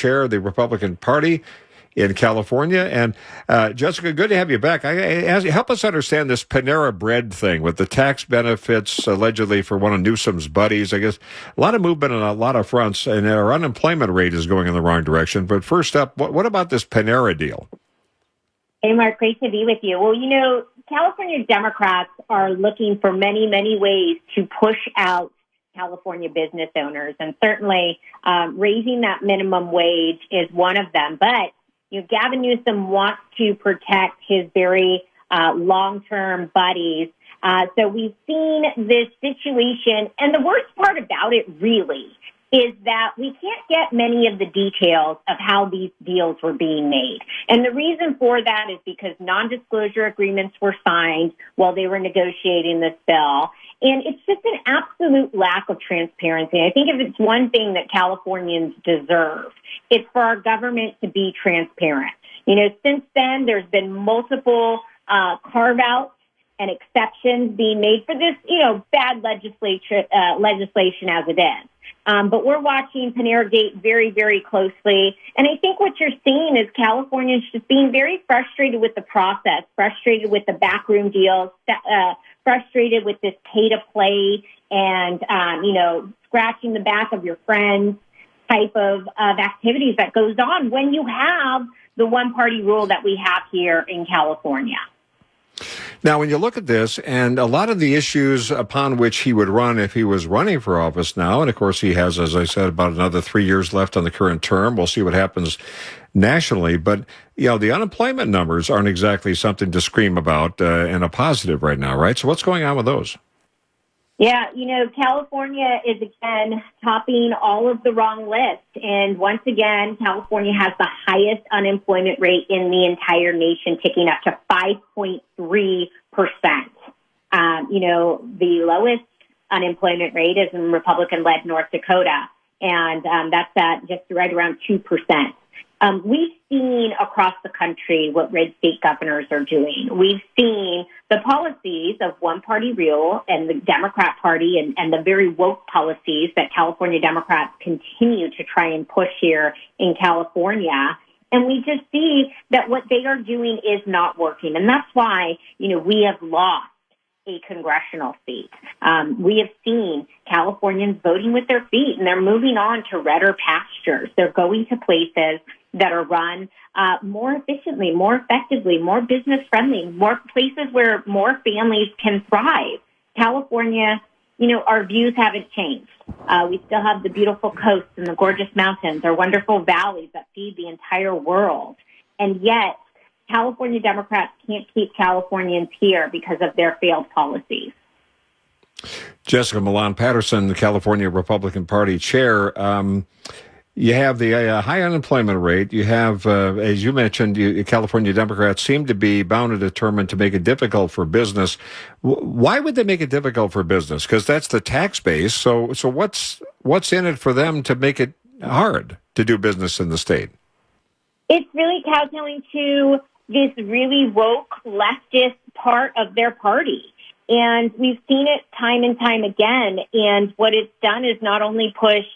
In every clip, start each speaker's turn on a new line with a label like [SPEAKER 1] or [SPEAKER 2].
[SPEAKER 1] chair of the Republican Party in California. And Jessica, good to have you back. Help us understand this Panera Bread thing with the tax benefits allegedly for one of Newsom's buddies. I guess a lot of movement on a lot of fronts, and our unemployment rate is going in the wrong direction. But first up, what about this Panera deal?
[SPEAKER 2] Hey, Mark, great to be with you. Well, California Democrats are looking for many, many ways to push out California business owners, and certainly raising that minimum wage is one of them. But Gavin Newsom wants to protect his very long-term buddies. So we've seen this situation, and the worst part about it really is that we can't get many of the details of how these deals were being made. And the reason for that is because non-disclosure agreements were signed while they were negotiating this bill. And it's just an absolute lack of transparency. I think if it's one thing that Californians deserve, it's for our government to be transparent. Since then, there's been multiple carve-outs and exceptions being made for this, bad legislation as it is. But we're watching PaneraGate very, very closely. And I think what you're seeing is Californians just being very frustrated with the process, frustrated with the backroom deals, frustrated with this pay-to-play and, scratching the back of your friends type of activities that goes on when you have the one-party rule that we have here in California.
[SPEAKER 1] Now, when you look at this, and a lot of the issues upon which he would run if he was running for office now, and of course he has, as I said, about another 3 years left on the current term. We'll see what happens nationally. But, the unemployment numbers aren't exactly something to scream about in a positive right now, right? So what's going on with those?
[SPEAKER 2] Yeah, California is, again, topping all of the wrong lists. And once again, California has the highest unemployment rate in the entire nation, ticking up to 5.3%. The lowest unemployment rate is in Republican-led North Dakota, and that's at just right around 2%. We've seen across the country what red state governors are doing. We've seen the policies of one-party rule and the Democrat Party and the very woke policies that California Democrats continue to try and push here in California. And we just see that what they are doing is not working. And that's why, we have lost a congressional seat. We have seen Californians voting with their feet, and they're moving on to redder pastures. They're going to places that are run more efficiently, more effectively, more business-friendly, more places where more families can thrive. California, our views haven't changed. We still have the beautiful coasts and the gorgeous mountains, our wonderful valleys that feed the entire world. And yet, California Democrats can't keep Californians here because of their failed policies.
[SPEAKER 1] Jessica Milan Patterson, the California Republican Party chair. You have the high unemployment rate. You have, as you mentioned, California Democrats seem to be bound and determined to make it difficult for business. Why would they make it difficult for business? Because that's the tax base. So what's in it for them to make it hard to do business in the state?
[SPEAKER 2] It's really kowtowing to this really woke leftist part of their party. And we've seen it time and time again. And what it's done is not only pushed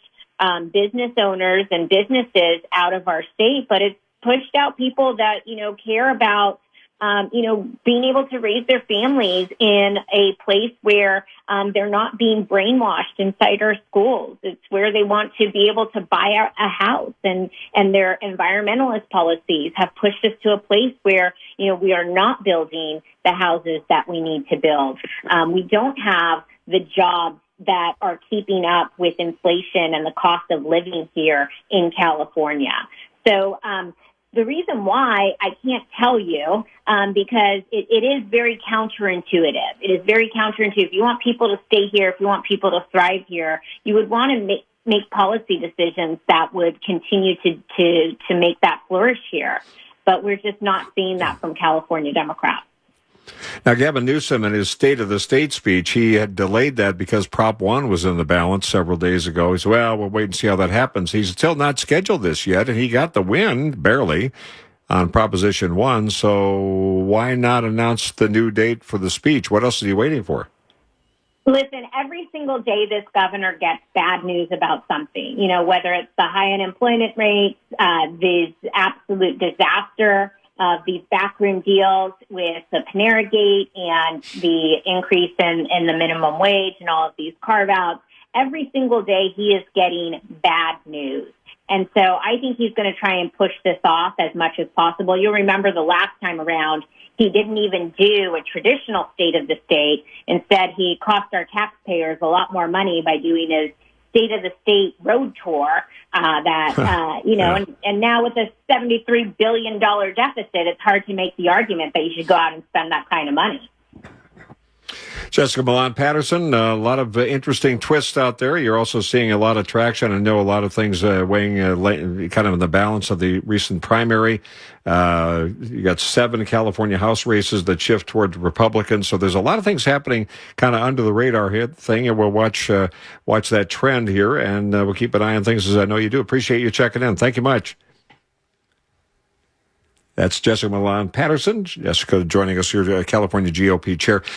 [SPEAKER 2] business owners and businesses out of our state, but it's pushed out people that, care about, being able to raise their families in a place where they're not being brainwashed inside our schools. It's where they want to be able to buy a house, and their environmentalist policies have pushed us to a place where, we are not building the houses that we need to build. We don't have the jobs that are keeping up with inflation and the cost of living here in California. So the reason why I can't tell you, because it is very counterintuitive. It is very counterintuitive. If you want people to stay here, if you want people to thrive here, you would want to make policy decisions that would continue to make that flourish here. But we're just not seeing that from California Democrats.
[SPEAKER 1] Now, Gavin Newsom, in his State of the State speech, he had delayed that because Prop 1 was in the balance several days ago. He said, well, we'll wait and see how that happens. He's still not scheduled this yet, and he got the win, barely, on Proposition 1. So why not announce the new date for the speech? What else is he waiting for?
[SPEAKER 2] Listen, every single day this governor gets bad news about something, whether it's the high unemployment rates, this absolute disaster of these backroom deals with the PaneraGate and the increase in the minimum wage and all of these carve-outs. Every single day he is getting bad news. And so I think he's going to try and push this off as much as possible. You'll remember the last time around, he didn't even do a traditional state of the state. Instead, he cost our taxpayers a lot more money by doing his state of the state road tour
[SPEAKER 1] Yeah.
[SPEAKER 2] and now with a $73 billion deficit, it's hard to make the argument that you should go out and spend that kind of money.
[SPEAKER 1] Jessica Milan Patterson, a lot of interesting twists out there. You're also seeing a lot of traction. I know a lot of things weighing kind of in the balance of the recent primary. You got 7 California House races that shift toward Republicans. So there's a lot of things happening kind of under the radar here thing, and we'll watch that trend here, and we'll keep an eye on things as I know you do. Appreciate you checking in. Thank you much. That's Jessica Milan Patterson. Jessica joining us here, California GOP chair.